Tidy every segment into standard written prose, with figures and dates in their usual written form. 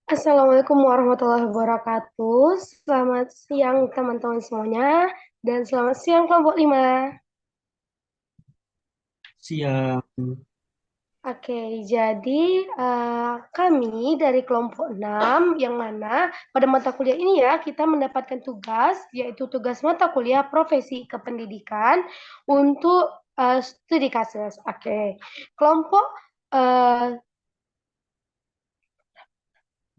Assalamualaikum warahmatullahi wabarakatuh. Selamat siang teman-teman semuanya dan selamat siang kelompok 5. Siang. Oke, jadi kami dari kelompok 6 yang mana pada mata kuliah ini ya kita mendapatkan tugas yaitu tugas mata kuliah profesi kependidikan untuk studi kasus. Oke. Kelompok eh,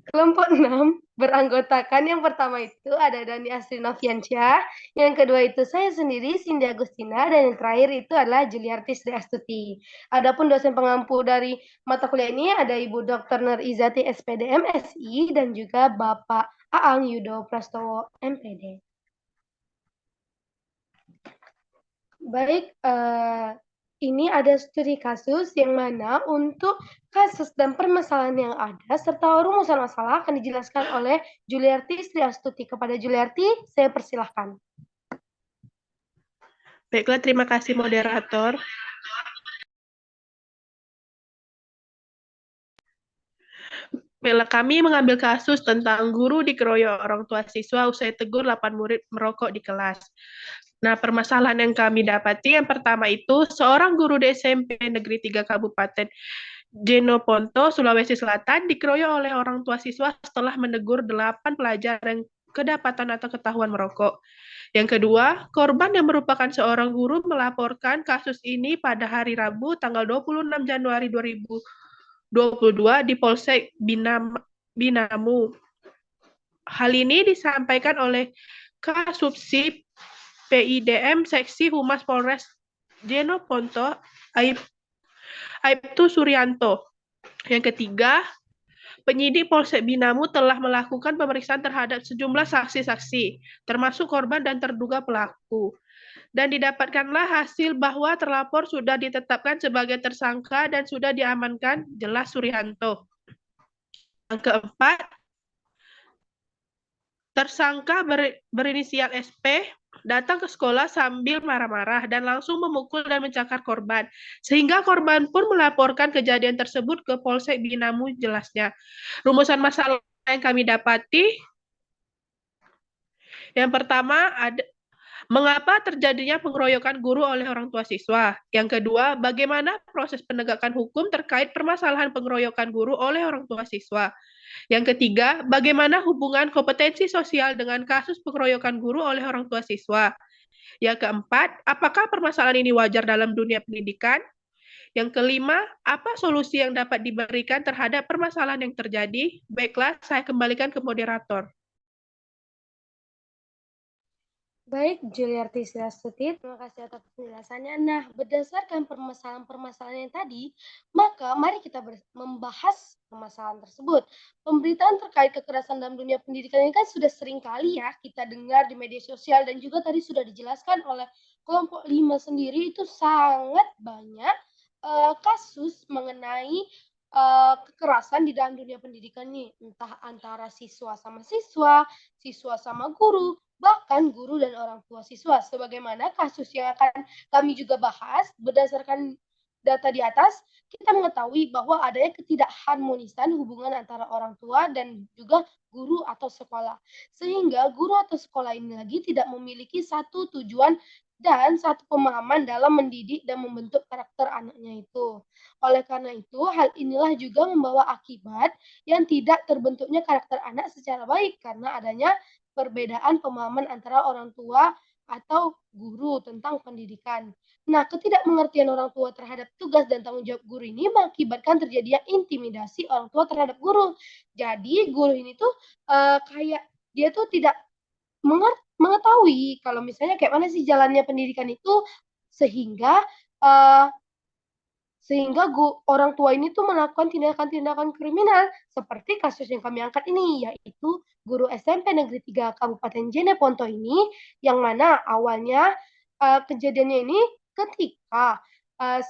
Kelompok 6 beranggotakan yang pertama itu ada Dani Astri Noviansyah, yang kedua itu saya sendiri Cindy Agustina, dan yang terakhir itu adalah Juliarti Sri Astuti. Adapun dosen pengampu dari mata kuliah ini ada Ibu Dr. Nur Izati SPD MSI dan juga Bapak Aang Yudo Prastowo MPD. Baik, ini ada studi kasus yang mana untuk kasus dan permasalahan yang ada serta rumusan masalah akan dijelaskan oleh Juliarti Sri Astuti. Kepada Juliarti, saya persilahkan. Baiklah, terima kasih moderator. Kami mengambil kasus tentang guru dikeroyok orang tua siswa usai tegur 8 murid merokok di kelas. Nah, permasalahan yang kami dapati yang pertama itu seorang guru di SMP Negeri 3 Kabupaten Jenoponto, Sulawesi Selatan dikeroyok oleh orang tua siswa setelah menegur 8 pelajar yang kedapatan atau ketahuan merokok. Yang kedua, korban yang merupakan seorang guru melaporkan kasus ini pada hari Rabu tanggal 26 Januari 2022 di Polsek Binamu. Hal ini disampaikan oleh Kasubsib PIDM Seksi Humas Polres Jenoponto, Aibtu Suryanto. Yang ketiga, penyidik Polsek Binamu telah melakukan pemeriksaan terhadap sejumlah saksi-saksi, termasuk korban dan terduga pelaku. Dan didapatkanlah hasil bahwa terlapor sudah ditetapkan sebagai tersangka dan sudah diamankan, jelas Suryanto. Yang keempat, tersangka berinisial SP datang ke sekolah sambil marah-marah dan langsung memukul dan mencakar korban. Sehingga korban pun melaporkan kejadian tersebut ke Polsek Binamu, jelasnya. Rumusan masalah yang kami dapati, yang pertama ada mengapa terjadinya pengeroyokan guru oleh orang tua siswa? Yang kedua, bagaimana proses penegakan hukum terkait permasalahan pengeroyokan guru oleh orang tua siswa? Yang ketiga, bagaimana hubungan kompetensi sosial dengan kasus pengeroyokan guru oleh orang tua siswa? Yang keempat, apakah permasalahan ini wajar dalam dunia pendidikan? Yang kelima, apa solusi yang dapat diberikan terhadap permasalahan yang terjadi? Baiklah, saya kembalikan ke moderator. Baik, Juliarti Sriastuti, terima kasih atas penjelasannya. Nah, berdasarkan permasalahan-permasalahan yang tadi, maka mari kita membahas permasalahan tersebut. Pemberitaan terkait kekerasan dalam dunia pendidikan ini kan sudah sering kali ya kita dengar di media sosial dan juga tadi sudah dijelaskan oleh kelompok 5 sendiri itu sangat banyak kasus mengenai kekerasan di dalam dunia pendidikan ini, entah antara siswa sama siswa, siswa sama guru, bahkan guru dan orang tua siswa. Sebagaimana kasus yang akan kami juga bahas, berdasarkan data di atas, kita mengetahui bahwa adanya ketidakharmonisan hubungan antara orang tua dan juga guru atau sekolah. Sehingga guru atau sekolah ini lagi tidak memiliki satu tujuan dan satu pemahaman dalam mendidik dan membentuk karakter anaknya itu. Oleh karena itu, hal inilah juga membawa akibat yang tidak terbentuknya karakter anak secara baik karena adanya perbedaan pemahaman antara orang tua atau guru tentang pendidikan. Nah, ketidakmengertian orang tua terhadap tugas dan tanggung jawab guru ini mengakibatkan terjadinya intimidasi orang tua terhadap guru. Jadi, guru ini tuh kayak dia tuh tidak mengetahui kalau misalnya kayak mana sih jalannya pendidikan itu sehingga uh, sehingga orang tua ini tuh melakukan tindakan-tindakan kriminal seperti kasus yang kami angkat ini, yaitu guru SMP Negeri 3 Kabupaten Jeneponto ini, yang mana awalnya kejadiannya ini ketika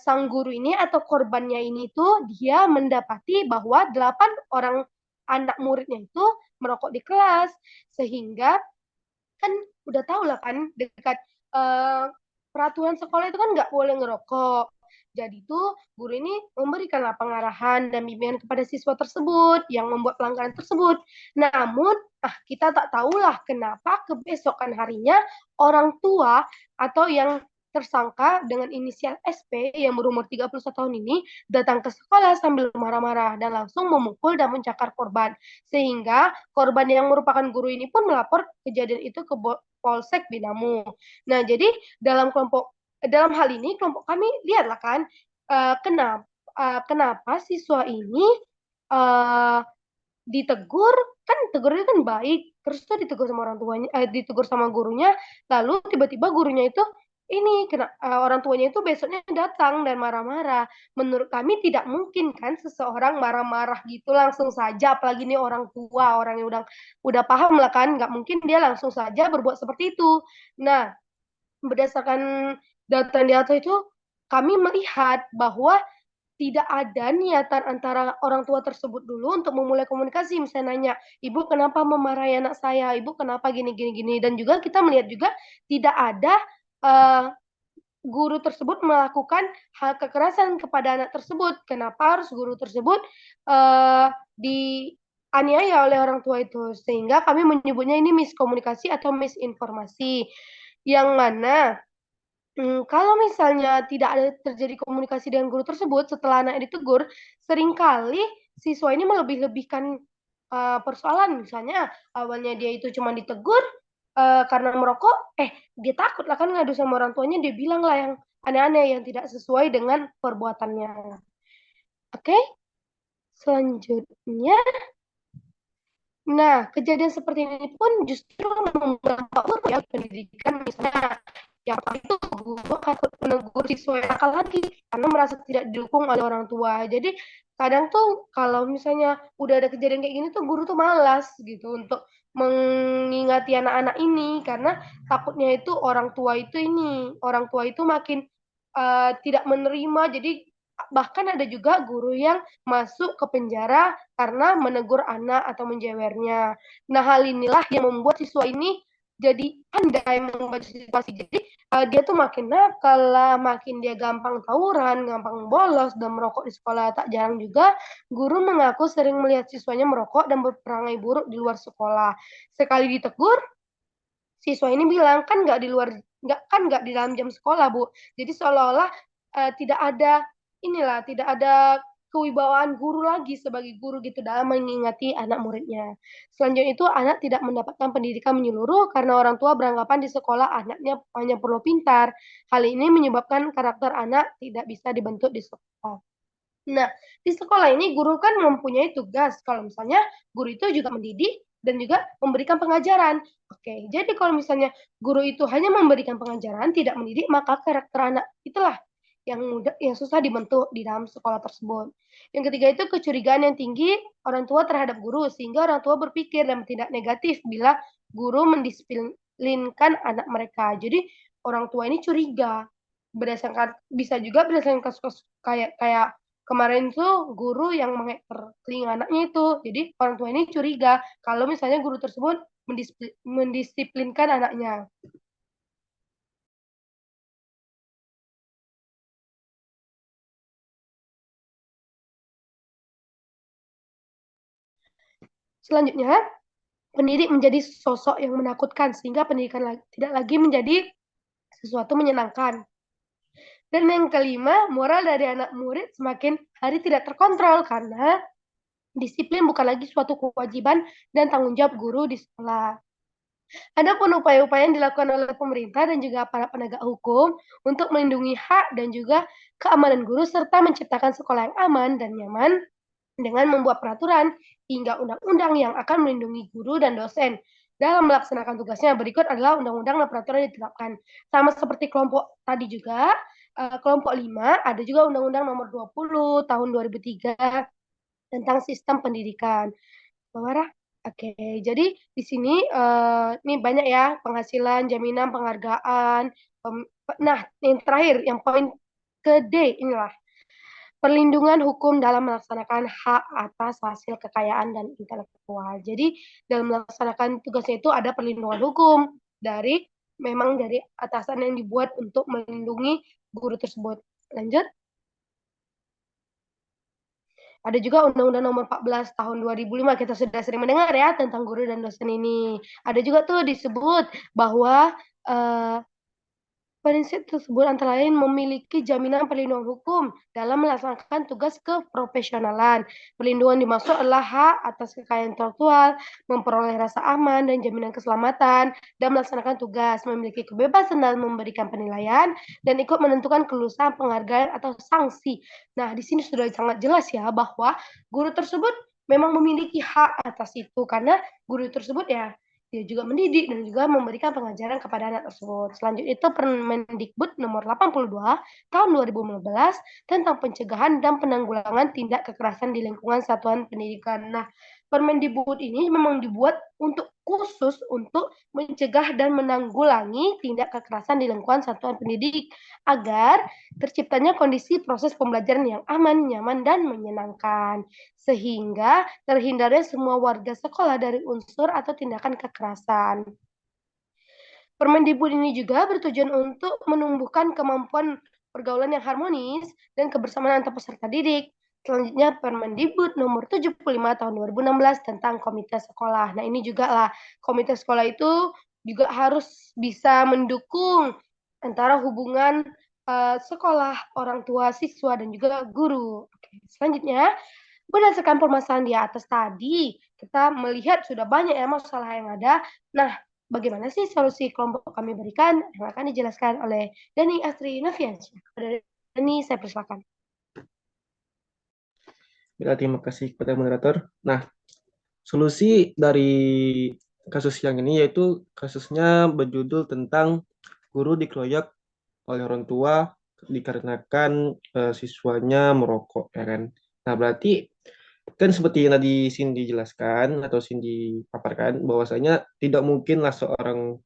sang guru ini atau korbannya ini tuh dia mendapati bahwa 8 orang anak muridnya itu merokok di kelas, sehingga kan udah tahu lah kan dekat peraturan sekolah itu kan nggak boleh ngerokok. Jadi tuh guru ini memberikanlah pengarahan dan bimbingan kepada siswa tersebut yang membuat pelanggaran tersebut. Namun, kita tak tahulah kenapa kebesokan harinya orang tua atau yang tersangka dengan inisial SP yang berumur 31 tahun ini datang ke sekolah sambil marah-marah dan langsung memukul dan mencakar korban. Sehingga korban yang merupakan guru ini pun melapor kejadian itu ke Polsek Binamu. Nah, jadi dalam hal ini kelompok kami lihatlah kan kenapa siswa ini uh, ditegur, kan tegurnya kan baik, terus tuh ditegur sama orang tuanya, ditegur sama gurunya, lalu tiba-tiba gurunya itu orang tuanya itu besoknya datang dan marah-marah. Menurut kami tidak mungkin kan seseorang marah-marah gitu langsung saja, apalagi ini orang tua, orang yang udah paham lah kan, nggak mungkin dia langsung saja berbuat seperti itu. Nah, berdasarkan data di atas itu, kami melihat bahwa tidak ada niatan antara orang tua tersebut dulu untuk memulai komunikasi. Misalnya nanya, ibu kenapa memarahi anak saya? Ibu kenapa gini, gini, gini. Dan juga kita melihat juga tidak ada uh, guru tersebut melakukan hal kekerasan kepada anak tersebut. Kenapa harus guru tersebut dianiaya oleh orang tua itu? Sehingga kami menyebutnya ini miskomunikasi atau misinformasi. Yang mana kalau misalnya tidak ada terjadi komunikasi dengan guru tersebut setelah anak ditegur, seringkali siswa ini melebih-lebihkan persoalan. Misalnya awalnya dia itu cuma ditegur karena merokok, dia takut lah kan ngadu sama orang tuanya, dia bilang lah yang aneh-aneh yang tidak sesuai dengan perbuatannya. Oke, selanjutnya. Nah, kejadian seperti ini pun justru membawa ya pendidikan misalnya yang itu guru takut menegur siswa yang nakal lagi karena merasa tidak didukung oleh orang tua. Jadi kadang tuh kalau misalnya udah ada kejadian kayak gini tuh guru tuh malas gitu untuk mengingati anak-anak ini karena takutnya itu orang tua itu makin tidak menerima. Jadi bahkan ada juga guru yang masuk ke penjara karena menegur anak atau menjewernya. Nah, hal inilah yang membuat siswa ini jadi pandai membaca situasi. Jadi dia tuh makin nakal lah, makin dia gampang tawuran, gampang bolos dan merokok di sekolah. Tak jarang juga guru mengaku sering melihat siswanya merokok dan berperangai buruk di luar sekolah. Sekali ditegur, siswa ini bilang kan nggak di dalam jam sekolah, Bu. Jadi seolah-olah tidak ada kewibawaan guru lagi sebagai guru gitu dalam mengingati anak muridnya. Selanjutnya itu anak tidak mendapatkan pendidikan menyeluruh karena orang tua beranggapan di sekolah anaknya hanya perlu pintar. Hal ini menyebabkan karakter anak tidak bisa dibentuk di sekolah. Nah, di sekolah ini guru kan mempunyai tugas. Kalau misalnya guru itu juga mendidik dan juga memberikan pengajaran. Oke, jadi kalau misalnya guru itu hanya memberikan pengajaran, tidak mendidik, maka karakter anak itulah yang susah dibentuk di dalam sekolah tersebut. Yang ketiga itu kecurigaan yang tinggi orang tua terhadap guru, sehingga orang tua berpikir dan bertindak negatif bila guru mendisiplinkan anak mereka. Jadi orang tua ini curiga bisa juga berdasarkan kasus kayak kemarin tuh guru yang mengeker telinga anaknya itu. Jadi orang tua ini curiga kalau misalnya guru tersebut mendisiplinkan anaknya. Selanjutnya, pendidik menjadi sosok yang menakutkan sehingga pendidikan tidak lagi menjadi sesuatu menyenangkan. Dan yang kelima, moral dari anak murid semakin hari tidak terkontrol karena disiplin bukan lagi suatu kewajiban dan tanggung jawab guru di sekolah. Adapun upaya-upaya yang dilakukan oleh pemerintah dan juga para penegak hukum untuk melindungi hak dan juga keamanan guru serta menciptakan sekolah yang aman dan nyaman dengan membuat peraturan hingga undang-undang yang akan melindungi guru dan dosen dalam melaksanakan tugasnya. Berikut adalah undang-undang dan peraturan yang ditetapkan. Sama seperti kelompok tadi juga, kelompok 5 ada juga Undang-Undang Nomor 20 Tahun 2003 tentang sistem pendidikan. Marah? Oke, jadi di sini ini banyak ya penghasilan, jaminan, penghargaan. Nah, yang terakhir, yang poin ke D inilah perlindungan hukum dalam melaksanakan hak atas hasil kekayaan dan intelektual. Jadi dalam melaksanakan tugasnya itu ada perlindungan hukum dari atasan yang dibuat untuk melindungi guru tersebut. Lanjut. Ada juga Undang-Undang Nomor 14 Tahun 2005, kita sudah sering mendengar ya tentang guru dan dosen ini. Ada juga tuh disebut bahwa prinsip tersebut antara lain memiliki jaminan perlindungan hukum dalam melaksanakan tugas keprofesionalan. Perlindungan dimaksud adalah hak atas kekayaan intelektual, memperoleh rasa aman dan jaminan keselamatan, dan melaksanakan tugas, memiliki kebebasan dalam memberikan penilaian, dan ikut menentukan kelulusan, penghargaan, atau sanksi. Nah, di sini sudah sangat jelas ya bahwa guru tersebut memang memiliki hak atas itu karena guru tersebut ya dia juga mendidik dan juga memberikan pengajaran kepada anak tersebut. Selanjutnya itu Permendikbud nomor 82 tahun 2015 tentang pencegahan dan penanggulangan tindak kekerasan di lingkungan satuan pendidikan. Nah, Permendikbud ini memang dibuat untuk khusus untuk mencegah dan menanggulangi tindak kekerasan di lingkungan satuan pendidik agar terciptanya kondisi proses pembelajaran yang aman, nyaman, dan menyenangkan sehingga terhindarnya semua warga sekolah dari unsur atau tindakan kekerasan. Permendikbud ini juga bertujuan untuk menumbuhkan kemampuan pergaulan yang harmonis dan kebersamaan antar peserta didik. Selanjutnya Permendikbud nomor 75 tahun 2016 tentang komite sekolah. Nah, ini juga lah komite sekolah itu juga harus bisa mendukung antara hubungan sekolah, orang tua, siswa dan juga guru. Oke, selanjutnya berdasarkan permasalahan di atas tadi, kita melihat sudah banyak ya masalah yang ada. Nah, bagaimana sih solusi kelompok kami berikan yang akan dijelaskan oleh Dani Astri Noviansyah. Kepada Dani, saya persilakan. Ya, terima kasih kepada moderator. Nah, solusi dari kasus yang ini yaitu kasusnya berjudul tentang guru dikeroyok oleh orang tua dikarenakan siswanya merokok, ya kan. Nah, berarti kan seperti yang tadi Cindy jelaskan atau Cindy paparkan bahwasanya tidak mungkinlah seorang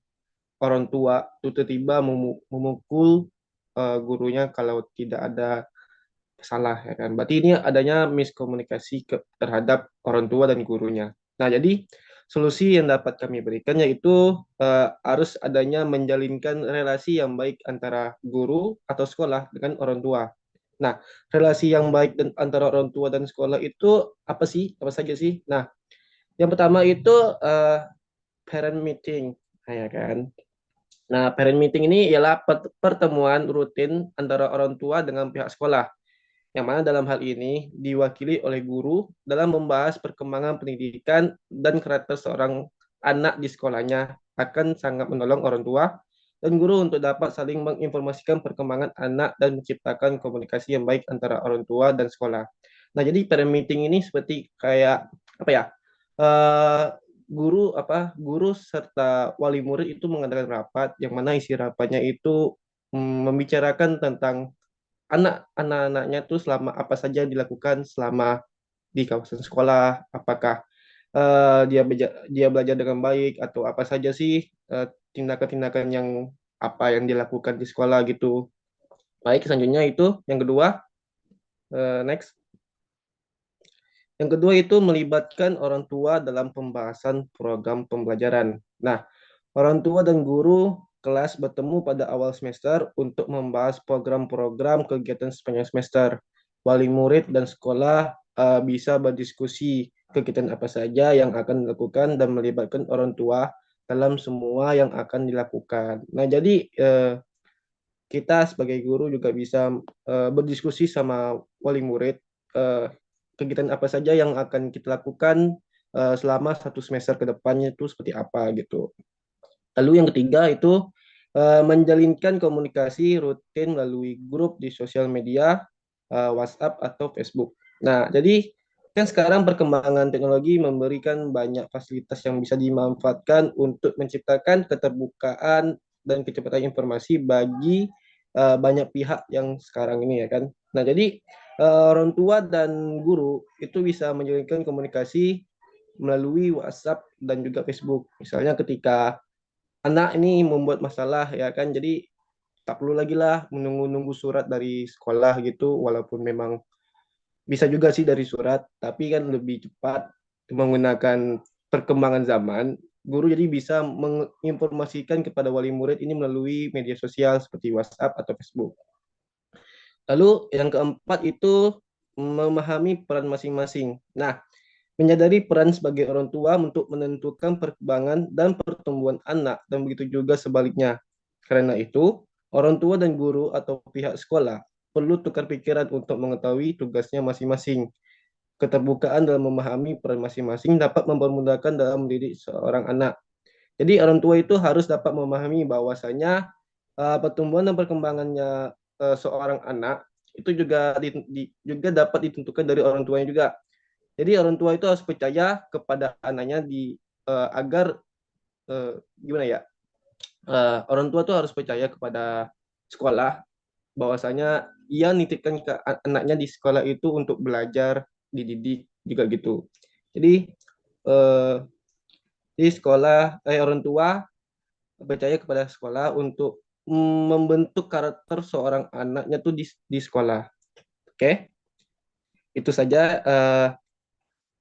orang tua tiba-tiba memukul gurunya kalau tidak ada salah, ya kan. Berarti ini adanya miskomunikasi terhadap orang tua dan gurunya. Nah, jadi solusi yang dapat kami berikan yaitu harus adanya menjalinkan relasi yang baik antara guru atau sekolah dengan orang tua. Nah, relasi yang baik antara orang tua dan sekolah itu apa sih? Apa saja sih? Nah, yang pertama itu parent meeting, nah, ya kan. Nah, parent meeting ini ialah pertemuan rutin antara orang tua dengan pihak sekolah yang mana dalam hal ini diwakili oleh guru dalam membahas perkembangan pendidikan dan karakter seorang anak di sekolahnya akan sangat menolong orang tua dan guru untuk dapat saling menginformasikan perkembangan anak dan menciptakan komunikasi yang baik antara orang tua dan sekolah. Nah, jadi parent meeting ini seperti kayak apa ya? Uh, guru serta wali murid itu mengadakan rapat yang mana isi rapatnya itu membicarakan tentang anak-anaknya tuh selama apa saja dilakukan selama di kawasan sekolah, apakah dia belajar dengan baik atau apa saja sih tindakan-tindakan yang apa yang dilakukan di sekolah gitu. Baik, selanjutnya itu yang kedua, next. Yang kedua itu melibatkan orang tua dalam pembahasan program pembelajaran. Nah, orang tua dan guru kelas bertemu pada awal semester untuk membahas program-program kegiatan sepanjang semester. Wali murid dan sekolah bisa berdiskusi kegiatan apa saja yang akan dilakukan dan melibatkan orang tua dalam semua yang akan dilakukan. Nah, jadi kita sebagai guru juga bisa berdiskusi sama wali murid kegiatan apa saja yang akan kita lakukan selama satu semester ke depannya itu seperti apa gitu. Lalu yang ketiga itu menjalinkan komunikasi rutin melalui grup di sosial media, WhatsApp atau Facebook. Nah, jadi kan sekarang perkembangan teknologi memberikan banyak fasilitas yang bisa dimanfaatkan untuk menciptakan keterbukaan dan kecepatan informasi bagi banyak pihak yang sekarang ini, ya kan. Nah, jadi orang tua dan guru itu bisa menjalinkan komunikasi melalui WhatsApp dan juga Facebook. Misalnya ketika anak ini membuat masalah, ya kan, jadi tak perlu lagi lah menunggu-nunggu surat dari sekolah gitu, walaupun memang bisa juga sih dari surat, tapi kan lebih cepat menggunakan perkembangan zaman. Guru jadi bisa menginformasikan kepada wali murid ini melalui media sosial seperti WhatsApp atau Facebook. Lalu yang keempat itu memahami peran masing-masing. Nah, menyadari peran sebagai orang tua untuk menentukan perkembangan dan pertumbuhan anak, dan begitu juga sebaliknya. Karena itu, orang tua dan guru atau pihak sekolah perlu tukar pikiran untuk mengetahui tugasnya masing-masing. Keterbukaan dalam memahami peran masing-masing dapat mempermudahkan dalam mendidik seorang anak. Jadi orang tua itu harus dapat memahami bahwasanya pertumbuhan dan perkembangannya seorang anak itu juga dapat ditentukan dari orang tuanya juga. Jadi orang tua itu harus percaya kepada anaknya agar gimana ya? Orang tua itu harus percaya kepada sekolah bahwasanya ia nitipkan ke anaknya di sekolah itu untuk belajar, dididik juga gitu. Jadi eh, di sekolah orang tua percaya kepada sekolah untuk membentuk karakter seorang anaknya tuh di sekolah. Oke, itu saja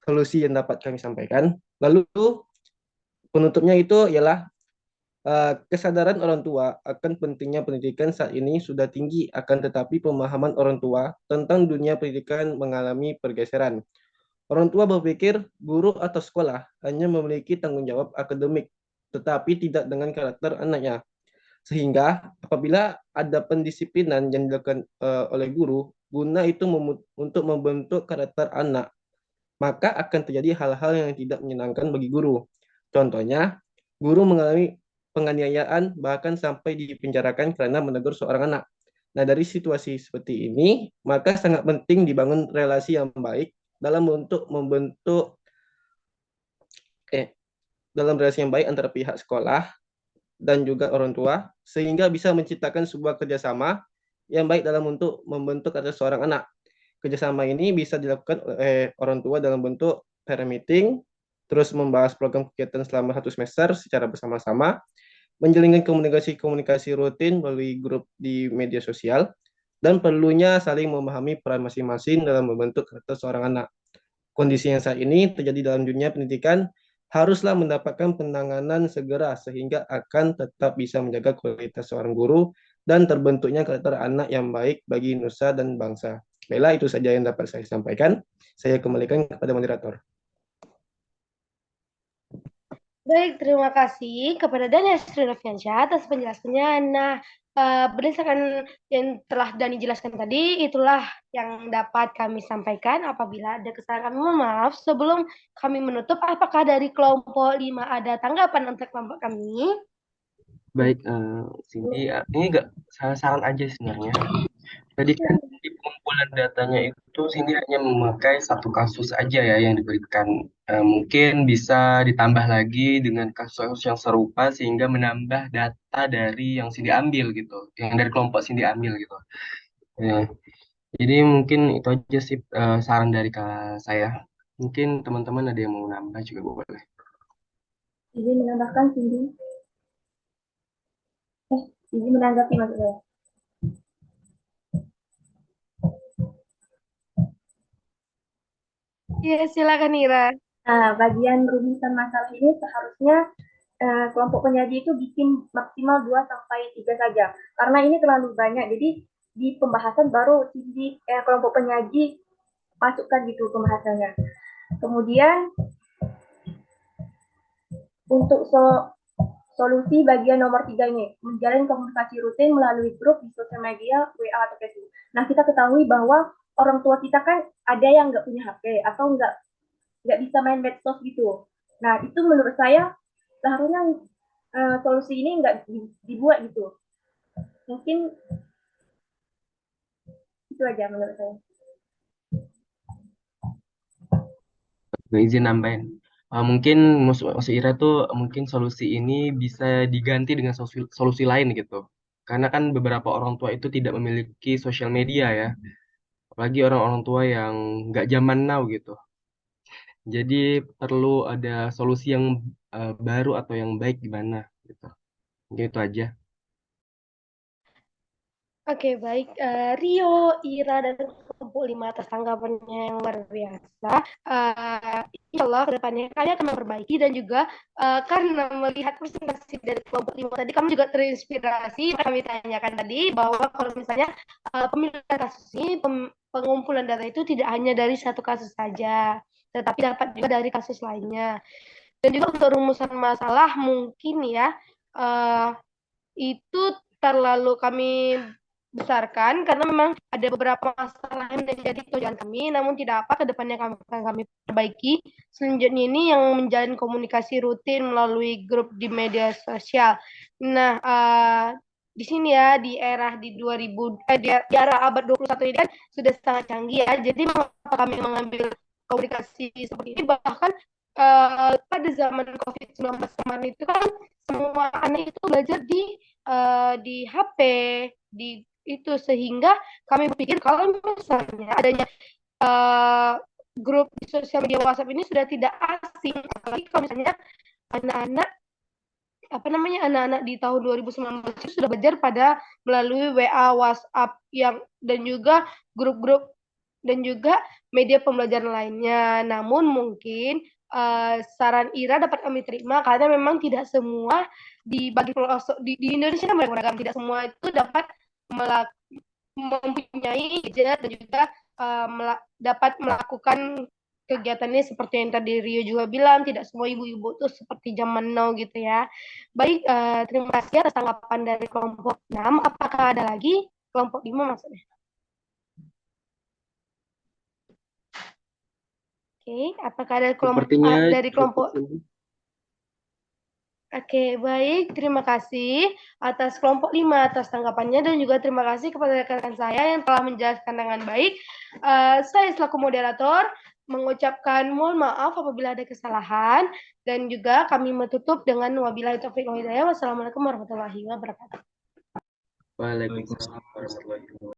solusi yang dapat kami sampaikan. Lalu penutupnya itu ialah kesadaran orang tua akan pentingnya pendidikan saat ini sudah tinggi, akan tetapi pemahaman orang tua tentang dunia pendidikan mengalami pergeseran. Orang tua berpikir guru atau sekolah hanya memiliki tanggung jawab akademik, tetapi tidak dengan karakter anaknya. Sehingga apabila ada pendisiplinan yang dilakukan oleh guru, guna itu untuk membentuk karakter anak, maka akan terjadi hal-hal yang tidak menyenangkan bagi guru. Contohnya, guru mengalami penganiayaan bahkan sampai dipenjarakan karena menegur seorang anak. Nah, dari situasi seperti ini, maka sangat penting dibangun relasi yang baik dalam untuk membentuk dalam relasi yang baik antara pihak sekolah dan juga orang tua, sehingga bisa menciptakan sebuah kerjasama yang baik dalam untuk membentuk ada seorang anak. Kerjasama ini bisa dilakukan oleh orang tua dalam bentuk parent meeting, terus membahas program kegiatan selama 1 semester secara bersama-sama, menjalinkan komunikasi-komunikasi rutin melalui grup di media sosial, dan perlunya saling memahami peran masing-masing dalam membentuk karakter seorang anak. Kondisi yang saat ini terjadi dalam dunia pendidikan haruslah mendapatkan penanganan segera sehingga akan tetap bisa menjaga kualitas seorang guru dan terbentuknya karakter anak yang baik bagi nusa dan bangsa. Baiklah, itu saja yang dapat saya sampaikan. Saya kembalikan kepada moderator. Baik, terima kasih kepada Dani Noviansyah atas penjelasannya. Nah, berdasarkan yang telah Dani jelaskan tadi, itulah yang dapat kami sampaikan. Apabila ada kesalahan, kami mohon maaf. Sebelum kami menutup, apakah dari kelompok 5 ada tanggapan untuk kelompok kami? Baik, Cindy, ini nggak saran aja sebenarnya. Tadi kan di pengumpulan datanya itu Cindy hanya memakai satu kasus aja ya yang diberikan. Mungkin bisa ditambah lagi dengan kasus yang serupa sehingga menambah data dari yang Cindy ambil gitu, yang dari kelompok Cindy ambil gitu. Ya, jadi mungkin itu aja sih saran dari saya. Mungkin teman-teman ada yang mau nambah juga boleh. Izin menambahkan Cindy. Izin menanggapi maksudnya. Iya, silakan Ira. Nah, bagian rumitan masalah ini seharusnya kelompok penyaji itu bikin maksimal 2-3 saja. Karena ini terlalu banyak. Jadi di pembahasan baru kelompok penyaji masukkan gitu pembahasannya. Kemudian untuk solusi bagian nomor 3 ini, menjalin komunikasi rutin melalui grup di sosial media, WA atau Facebook. Nah, kita ketahui bahwa orang tua kita kan ada yang nggak punya HP atau nggak bisa main medsos gitu. Nah, itu menurut saya seharusnya solusi ini nggak dibuat gitu. Mungkin itu aja menurut saya. Izin nambahin. Mungkin maksud Ira tuh mungkin solusi ini bisa diganti dengan solusi lain gitu. Karena kan beberapa orang tua itu tidak memiliki sosial media ya. Apalagi orang-orang tua yang nggak zaman now gitu. Jadi perlu ada solusi yang baru atau yang baik gimana gitu. Mungkin itu aja. Oke, baik. Rio, Ira, dan kelompok 5 atas tanggapannya yang luar biasa. Insya Allah ke depannya kalian akan memperbaiki dan juga karena melihat presentasi dari kelompok 5 tadi, kami juga terinspirasi. Kami tanyakan tadi bahwa kalau misalnya pemilihan kasus ini pengumpulan data itu tidak hanya dari satu kasus saja, tetapi dapat juga dari kasus lainnya. Dan juga untuk rumusan masalah mungkin ya, itu terlalu kami besarkan karena memang ada beberapa masalah yang menjadi tujuan kami, namun tidak apa, kedepannya akan kami perbaiki. Selanjutnya ini yang menjalin komunikasi rutin melalui grup di media sosial. Nah, di sini ya, di era di 2000 di era abad 21 ini kan sudah sangat canggih ya. Jadi mengapa kami mengambil komunikasi seperti ini, bahkan pada zaman COVID-19 kemarin itu kan semua anak itu belajar di HP, di itu, sehingga kami berpikir kalau misalnya adanya grup di sosial media WhatsApp ini sudah tidak asing, apalagi kalau misalnya anak-anak anak-anak di tahun 2019 itu sudah belajar pada melalui WA, WhatsApp dan juga grup-grup dan juga media pembelajaran lainnya. Namun mungkin saran Ira dapat kami terima karena memang tidak semua dibagi pelosok di Indonesia kan beragam, tidak semua itu dapat mempunyai gadget dan juga dapat melakukan kegiatannya seperti yang tadi Rio juga bilang, tidak semua ibu-ibu tuh seperti zaman now gitu ya. Baik, terima kasih atas tanggapan dari kelompok 6. Apakah ada lagi kelompok 5 maksudnya? Oke, apakah ada kelompok Oke, baik. Terima kasih atas kelompok 5 atas tanggapannya, dan juga terima kasih kepada rekan-rekan saya yang telah menjelaskan dengan baik. Saya selaku moderator mengucapkan mohon maaf apabila ada kesalahan, dan juga kami menutup dengan wabillahi taufiq wal hidayah. Wassalamualaikum warahmatullahi wabarakatuh. Waalaikumsalam warahmatullahi wabarakatuh.